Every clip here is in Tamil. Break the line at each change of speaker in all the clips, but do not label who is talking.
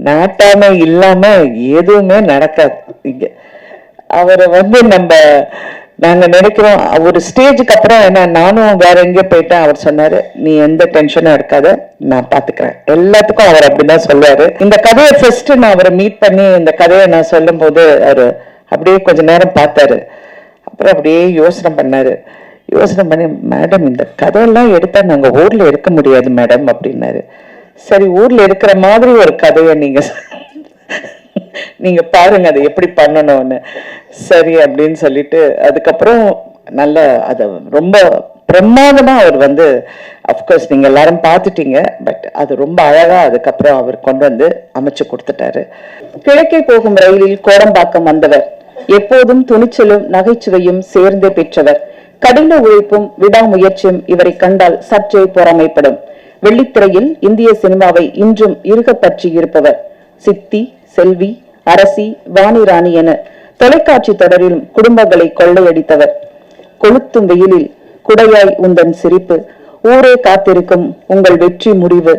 நாட்டாமை இல்லாம எதுவுமே நடக்காது இங்க. அவரை நாங்க நினைக்கிறோம் ஒரு ஸ்டேஜுக்கு அப்புறம் என்ன, நானும் வேற எங்கேயோ போயிட்டேன். அவர் சொன்னாரு, நீ எந்த டென்ஷனும் எடுக்காத, நான் பாத்துக்கிறேன். எல்லாத்துக்கும் அவர் அப்படிதான் சொல்லுவாரு. இந்த கதையை ஃபர்ஸ்ட் நான் அவரை மீட் பண்ணி இந்த கதையை நான் சொல்லும் போது அவரு அப்படியே கொஞ்ச நேரம் பார்த்தாரு. அப்புறம் அப்படியே யோசனை பண்ணாரு. யோசனை பண்ணி, மேடம் இந்த கதையெல்லாம் எடுத்தா நாங்க ஊர்ல இருக்க முடியாது மேடம் அப்படின்னாரு. சரி, ஊர்ல இருக்கிற மாதிரி ஒரு கதையை நீங்க பாருங்க அதை எப்படி பண்ணணும்னு. சரி அப்படின்னு சொல்லிட்டு அதுக்கப்புறம் நல்ல அதை ரொம்ப பிரமாதமா அவர் அப்கோர்ஸ் நீங்க எல்லாரும் பார்த்துட்டீங்க. பட் அது ரொம்ப அழகா அதுக்கப்புறம் அவர் கொண்டு அமைச்சு கொடுத்துட்டாரு.
கிழக்கே போகும் ரயிலில் கோடம்பாக்கம் வந்தவர், எப்போதும் துணிச்சலும் நகைச்சுவையும் சேர்ந்து பெற்றவர். கடின உழைப்பும் விடாமுயற்சியும் இவரை கண்டால் சற்றே பொறாமைப்படும். வெள்ளித்திரையில் இந்திய சினிமாவை இன்றும் இறுக பற்றி இருப்பவர். சித்தி, செல்வி, அரசி, வாணி ராணி என தொலைக்காட்சி தொடரிலும் குடும்பங்களை கொள்ளையடித்தவர். கொளுத்தும் வெயிலில் குடையாய் உந்தன் சிரிப்பு, ஊரே காத்திருக்கும் உங்கள் வெற்றி முடிவு.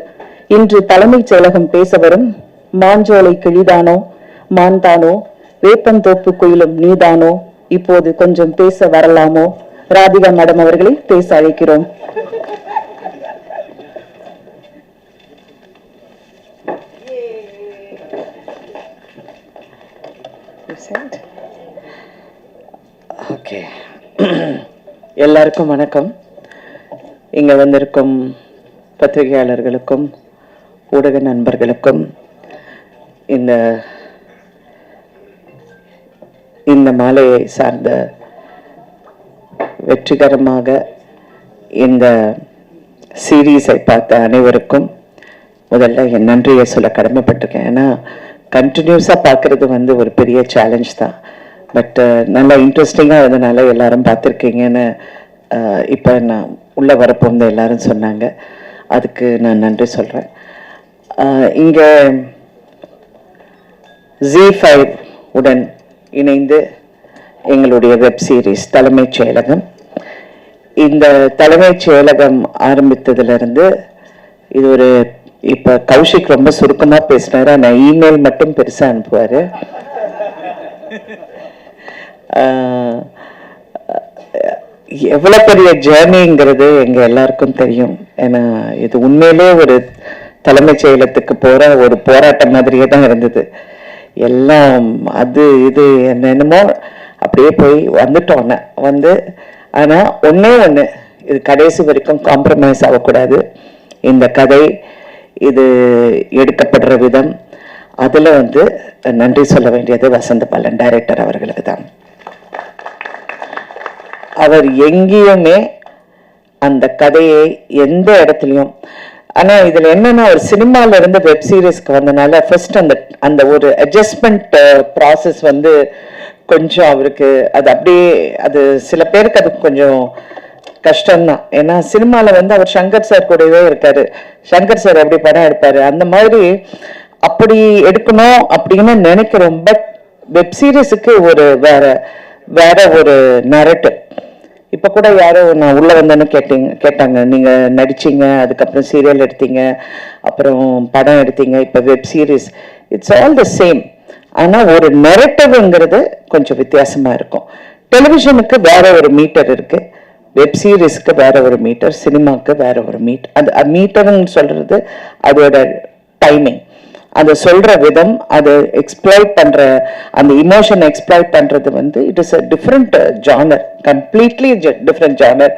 இன்று தலைமைச் செயலகம் பேச வரும் மாஞ்சோலை கிளிதானோ, மான்தானோ, வேப்பந்தோப்பு குயிலும் நீதானோ, இப்போது கொஞ்சம் பேச வரலாமோ? ராதிகா மேடம் அவர்களை பேச அழைக்கிறோம்.
ஓகே, எல்லாருக்கும் வணக்கம். இங்க வந்திருக்கும் பத்திரிகையாளர்களுக்கும் ஊடக நண்பர்களுக்கும் இந்த மாலையை சார்ந்த வெற்றிகரமாக இந்த சீரீஸை பார்த்த அனைவருக்கும் முதல்ல என் நன்றியை சொல்ல கடமைப்பட்டிருக்கேன். ஏன்னா கண்டினியூஸா பார்க்கறது ஒரு பெரிய சேலஞ்ச் தான். பட் நல்லா இன்ட்ரெஸ்டிங்காக இருந்தனால எல்லாரும் பார்த்துருக்கீங்கன்னு இப்போ நான் உள்ளே வரப்போந்து எல்லாரும் சொன்னாங்க. அதுக்கு நான் நன்றி சொல்கிறேன். இங்கே ZEE5 உடன் இணைந்து எங்களுடைய வெப் சீரிஸ் தலைமைச் செயலகம், இந்த தலைமைச் செயலகம் ஆரம்பித்ததுலேருந்து இது இப்போ கௌஷிக் ரொம்ப சுருக்கமாக பேசினாரு. நான் இமெயில் மட்டும் பெருசாக அனுப்புவார். எவ்வளவு பெரிய ஜேர்னிங்கிறது எங்க எல்லாருக்கும் தெரியும். ஏன்னா இது உண்மையிலே ஒரு தலைமைச் செயலகத்துக்கு போற ஒரு போராட்டம் மாதிரியே தான் இருந்தது. எல்லாம் அது இது என்னென்னமோ அப்படியே போய் வந்துட்டோன்னு ஆனா ஒண்ணு இது கடைசி வரைக்கும் காம்ப்ரமைஸ் ஆகக்கூடாது. இந்த கதை இது எடுக்கப்படுற விதம், அதுல நன்றி சொல்ல வேண்டியது வசந்த பாலன் டைரக்டர் அவர்களுக்கு தான். அவர் எங்கேயுமே அந்த கதையை எந்த இடத்துலையும், ஆனா இதுல என்னன்னா ஒரு சினிமால இருந்து வெப் சீரிஸ்க்கு வந்தனால ஃபர்ஸ்ட் அந்த ஒரு அட்ஜஸ்ட்மெண்ட் ப்ராசஸ் கொஞ்சம் அவருக்கு அது அப்படியே அது சில பேருக்கு அது கொஞ்சம் கஷ்டம்தான். ஏன்னா சினிமால அவர் சங்கர் சார் கூடவே இருக்காரு. சங்கர் சார் எப்படி படம் எடுப்பாரு அந்த மாதிரி அப்படி எடுக்கணும் அப்படின்னு நினைக்கிறோம். பட் வெப் சீரிஸுக்கு ஒரு வேற ஒரு நரேட்டிவ். இப்ப கூட யாரோ நான் உள்ள வந்தேன்னு கேட்டாங்க, நீங்க நடிச்சீங்க, அதுக்கப்புறம் சீரியல் எடுத்தீங்க, அப்புறம் படம் எடுத்தீங்க, இப்ப web series, it's all the same. ஆனா ஒரு நரேட்டிவ்ங்கிறது கொஞ்சம் வித்தியாசமா இருக்கும். டெலிவிஷனுக்கு வேற ஒரு மீட்டர் இருக்கு, வெப் சீரிஸ்க்கு வேற ஒரு மீட்டர், சினிமாக்கு வேற ஒரு மீட்டர். அது மீட்டர்னு சொல்றது அதோட டைமிங், அதை சொல்ற விதம், அதை எக்ஸ்ப்ளாய்ட் பண்ற அந்த இமோஷன் எக்ஸ்ப்ளாய்ட் பண்றது it is a different genre, completely different genre.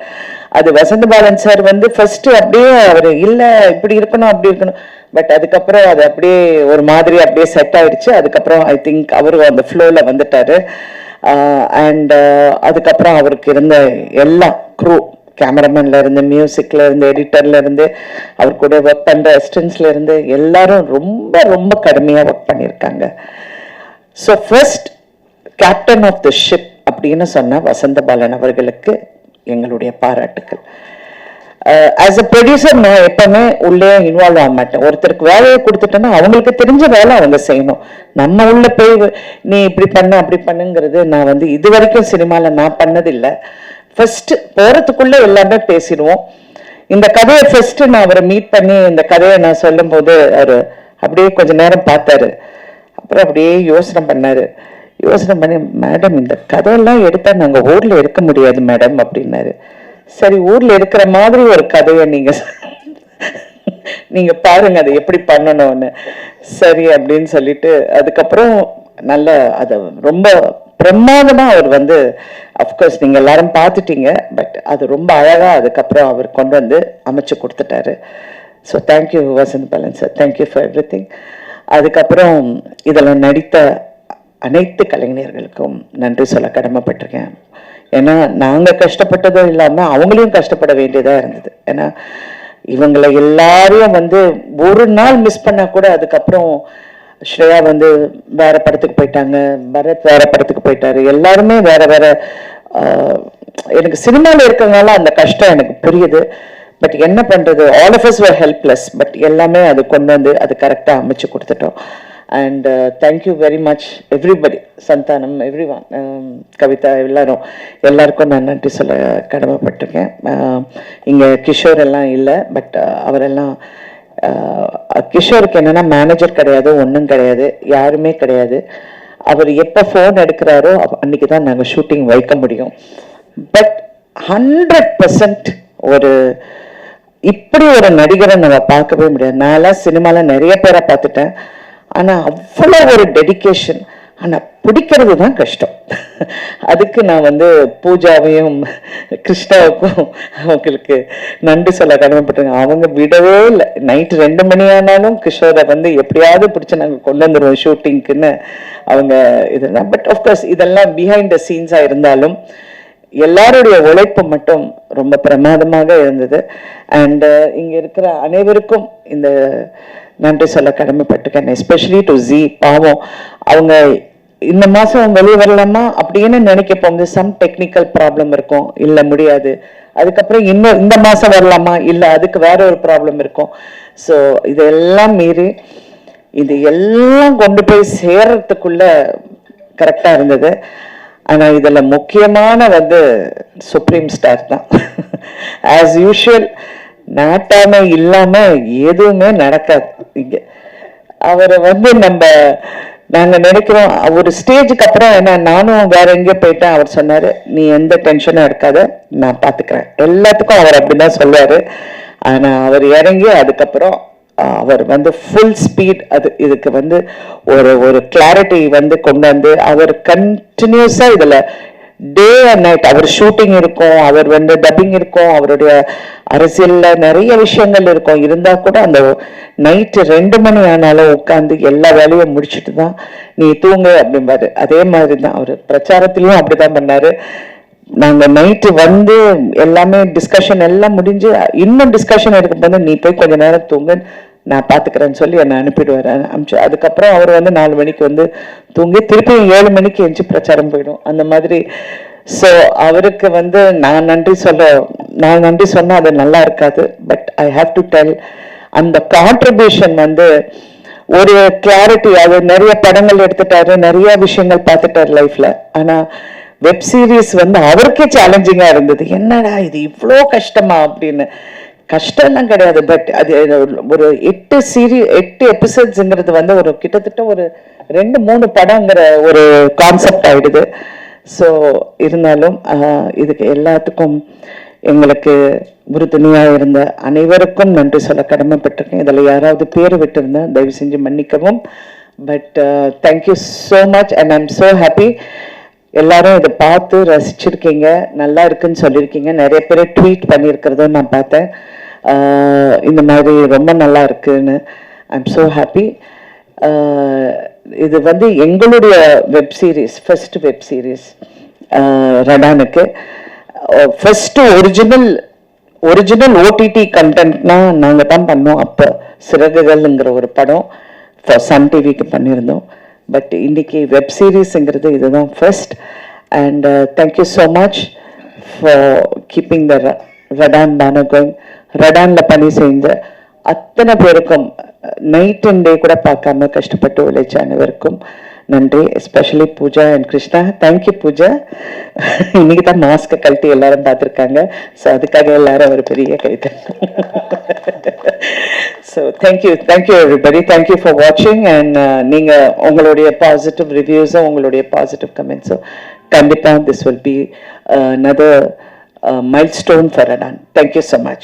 அது வசந்த பாலன் சார் ஃபர்ஸ்ட் அப்படியே அவர் இல்ல இப்படி இருக்கணும் அப்படி இருக்கணும், பட் அதுக்கப்புறம் அது அப்படியே ஒரு மாதிரி அப்படியே செட் ஆயிடுச்சு. அதுக்கப்புறம் ஐ திங்க் அவரும் அந்த ஃப்ளோல வந்துட்டாரு. அண்ட் அதுக்கப்புறம் அவருக்கு இருந்த எல்லா க்ரூ, கேமராமேன்ல இருந்து, மியூசிக்ல இருந்து, எடிட்டர்ல இருந்து, அவர் கூட ஒர்க் பண்ற அசிஸ்டன்ட்ஸ்ல இருந்து எல்லாரும் ரொம்ப ரொம்ப கடுமையா ஒர்க் பண்ணியிருக்காங்க. So first captain of the ship அப்படின்னு சொன்ன வசந்த பாலன் அவர்களுக்கு எங்களுடைய பாராட்டுக்கள். ஆஸ் அ ப்ரொடியூசர் நான் எப்பவுமே உள்ளே இன்வால்வ் ஆக மாட்டேன். ஒருத்தருக்கு வேலையை கொடுத்துட்டேன்னா அவங்களுக்கு தெரிஞ்ச வேலை அவங்க செய்யணும். நம்ம உள்ள போய் நீ இப்படி பண்ண அப்படி பண்ணுங்கிறது நான் இது வரைக்கும் சினிமால நான் பண்ணதில்லை. ஃபர்ஸ்ட் போறதுக்குள்ள எல்லாமே பேசிடுவோம். இந்த கதையை ஃபர்ஸ்ட் நான் அவரை மீட் பண்ணி இந்த கதையை நான் சொல்லும் போது அவர் அப்படியே கொஞ்ச நேரம் பார்த்தாரு. அப்புறம் அப்படியே யோசனை பண்ணாரு. யோசனை பண்ணி, மேடம் இந்த கதையெல்லாம் எடுத்தா நாங்க ஊர்ல எடுக்க முடியாது மேடம் அப்படின்னாரு. சரி, ஊர்ல எடுக்கிற மாதிரி ஒரு கதையை நீங்க பாருங்க அதை எப்படி பண்ணணும்னு. சரி அப்படின்னு சொல்லிட்டு அதுக்கப்புறம் நல்ல அதை ரொம்ப பிரமாதமா அவர் வந்து, அஃப்கோர்ஸ் நீங்க எல்லாரும் பார்த்துட்டீங்க, பட் அது ரொம்ப அழகா அதுக்கப்புறம் அவர் கொண்டு வந்து அமைச்சு கொடுத்துட்டாரு. So thank you Vasanth Balan sir, thank you for every thing. அதுக்கப்புறம் இதில் நடித்த அனைத்து கலைஞர்களுக்கும் நன்றி சொல்ல கடமைப்பட்டிருக்கேன். ஏன்னா நாங்கள் கஷ்டப்பட்டதும் இல்லாமல் அவங்களையும் கஷ்டப்பட வேண்டியதாக இருந்தது. ஏன்னா இவங்களை எல்லாரையும் வந்து ஒரு நாள் மிஸ் பண்ணா கூட, அதுக்கப்புறம் ஸ்ரேயா வந்து வேற படத்துக்கு போயிட்டாங்க, பரத் வேற படத்துக்கு போயிட்டாரு, எல்லாருமே வேற வேற. எனக்கு சினிமாவில் இருக்கிறதுனால அந்த கஷ்டம் எனக்கு புரியுது. பட் என்ன பண்றது, all of us are helpless. But எல்லாமே அது கொண்டு வந்து அது கரெக்டாக அமைச்சு கொடுத்துட்டோம். And thank you very much everybody, Santhanam, every one, Kavitha, எல்லாருக்கும் நான் நன்றி சொல்ல கடமைப்பட்டிருக்கேன். இங்கே கிஷோர் எல்லாம் இல்லை, பட் அவரெல்லாம், கிஷோருக்கு என்னன்னா மேனேஜர் கிடையாது, ஒன்றும் கிடையாது, யாருமே கிடையாது. அவர் எப்போ ஃபோன் எடுக்கிறாரோ அன்னைக்கு தான் நாங்கள் ஷூட்டிங் வைக்க முடியும். பட் 100% ஒரு இப்படி ஒரு நடிகரை நம்ம பார்க்கவே முடியாது. நான்லாம் சினிமாவில் நிறைய பேரை பார்த்துட்டேன், ஆனால் அவ்வளோ ஒரு டெடிக்கேஷன். ஆனால் பிடிக்கிறது தான் கஷ்டம். அதுக்கு நான் வந்து பூஜாவையும் கிருஷ்ணாவுக்கும் அவங்களுக்கு நன்றி சொல்ல கடமைப்பட்டிருக்கேன். அவங்க விடவே இல்லை. நைட்டு 2 மணி ஆனாலும் கிஷோரை வந்து எப்படியாவது பிடிச்சி நாங்கள் கொண்டு வந்துடுவோம் ஷூட்டிங்க்குன்னு அவங்க இதெல்லாம். பட் ஆஃப்கோர்ஸ் இதெல்லாம் பிஹைண்ட் த சீன்ஸாக இருந்தாலும் எல்லாருடைய உழைப்பு மட்டும் ரொம்ப பிரமாதமாக இருந்தது. அண்ட் இங்கே இருக்கிற அனைவருக்கும் இந்த நன்றி சொல்ல கடமைப்பட்டிருக்கேன். Especially to G. பாவம், அவங்க இந்த மாதம் வெளியே வரலாமா அப்படின்னு நினைக்க போகுது. சம் டெக்னிக்கல் ப்ராப்ளம் இருக்கும், இல்லை முடியாது. அதுக்கப்புறம் இன்னும் இந்த மாதம் வரலாமா, இல்லை அதுக்கு வேற ஒரு ப்ராப்ளம் இருக்கும். ஸோ இதெல்லாம் மீறி இது எல்லாம் கொண்டு போய் சேர்றதுக்குள்ள கரெக்டாக இருந்தது. ஆனால் இதில் முக்கியமான வந்து சுப்ரீம் ஸ்டார் தான். ஆஸ் யூஷுவல் நாட்டாமை இல்லாமல் எதுவுமே நடக்காது இங்கே. அவரை வந்து நாங்கள் நினைக்கிறோம் ஒரு ஸ்டேஜுக்கு அப்புறம், என்ன நானும் வேற எங்கேயோ போயிட்டேன், அவர் சொன்னார், நீ எந்த டென்ஷனும் எடுக்காத, நான் பார்த்துக்கிறேன். எல்லாத்துக்கும் அவர் அப்படிதான் சொல்லுவார். ஆனால் அவர் இறங்கி அதுக்கப்புறம் அவர் வந்து ஃபுல் ஸ்பீட் இதுக்கு வந்து ஒரு கிளாரிட்டி வந்து கொண்டு வந்து அவர் கண்டினியூஸா இதுல டே அண்ட் நைட் அவர் ஷூட்டிங் இருக்கும், அவர் வந்து டப்பிங் இருக்கும், அவருடைய அரசியல்ல நிறைய விஷயங்கள் இருக்கும். இருந்தா கூட அந்த நைட்டு 2 மணி ஆனாலும் உட்காந்து எல்லா வேலையும் முடிச்சுட்டு தான் நீ தூங்கு அப்படிம்பாரு. அதே மாதிரி தான் அவர் பிரச்சாரத்திலையும் அப்படிதான் பண்ணாரு. நாங்க நைட்டு வந்து எல்லாமே டிஸ்கஷன் எல்லாம் முடிஞ்சு இன்னும் டிஸ்கஷன் இருக்கும்போது நீ போய் கொஞ்ச நேரம் தூங்கு, நான் பாத்துக்கிறேன்னு சொல்லி என்னை அனுப்பிடுவார். அனுப்பிச்சு அதுக்கப்புறம் அவர் வந்து 4 மணிக்கு வந்து தூங்கி திருப்பி 7 மணிக்கு எஞ்சி பிரச்சாரம் போயிடும் அந்த மாதிரி. ஸோ அவருக்கு வந்து நான் நன்றி சொன்னா அது நல்லா இருக்காது. But I have to tell, அந்த கான்ட்ரிபியூஷன் வந்து ஒரு கிளாரிட்டி. அது நிறைய படங்கள் எடுத்துட்டாரு, நிறைய விஷயங்கள் பார்த்துட்டாரு லைஃப்ல. ஆனா வெப் சீரிஸ் வந்து அவருக்கே சேலஞ்சிங்கா இருந்தது. என்னடா இது இவ்வளோ கஷ்டமா அப்படின்னு. கஷ்டம்லாம் கிடையாது, பட் அது ஒரு 8 எபிசோட்ஸ்ங்கிறது வந்து ஒரு கிட்டத்தட்ட ஒரு 2-3 படங்கிற ஒரு கான்செப்ட் ஆயிடுது. ஸோ இருந்தாலும் இதுக்கு எல்லாத்துக்கும் எங்களுக்கு உறுதுணையாக இருந்த அனைவருக்கும் நன்றி சொல்ல கடமைப்பட்டிருக்கேன். இதில் யாராவது பேர் விட்டுருந்தேன் தயவு செஞ்சு மன்னிக்கவும். But thank you so much and I'm so happy. எல்லாரும் இதை பார்த்து ரசிச்சிருக்கீங்க, நல்லா இருக்குன்னு சொல்லியிருக்கீங்க. நிறைய பேர் ட்வீட் பண்ணியிருக்கிறதும் நான் பார்த்தேன், இந்த மாதிரி ரொம்ப நல்லா இருக்குன்னு. I'm so happy. இது வந்து எங்களுடைய web series, first web series ரடானுக்கு. ஃபர்ஸ்ட் ஒரிஜினல் ஓடிடி கண்டென்ட்னா நாங்கள் தான் பண்ணோம். அப்போ சிறகுகள்ங்கிற ஒரு படம் சன் டிவிக்கு பண்ணியிருந்தோம். பட் இன்னைக்கு வெப் சீரிஸ்ங்கிறது இதுதான் first. And thank you so much for keeping the Radaan banner going. ரடான்ல பணி செஞ்ச அத்தனை பேருக்கும், நைட் அண்ட் டே கூட பார்க்காம கஷ்டப்பட்டு உழைச்ச அனைவருக்கும் நன்றி. Especially Pooja and Krishna. Thank you Pooja. இன்னைக்கு தான் மாஸ்கை கழட்டி எல்லாரும் பார்த்துருக்காங்க. ஸோ அதுக்காக எல்லாரும் ஒரு பெரிய கைத்தட்டல். So thank you everybody, thank you for watching, and நீங்க உங்களுடைய positive reviews உங்களுடைய positive comments கண்டிப்பா this will be another milestone for Adan. Thank you so much.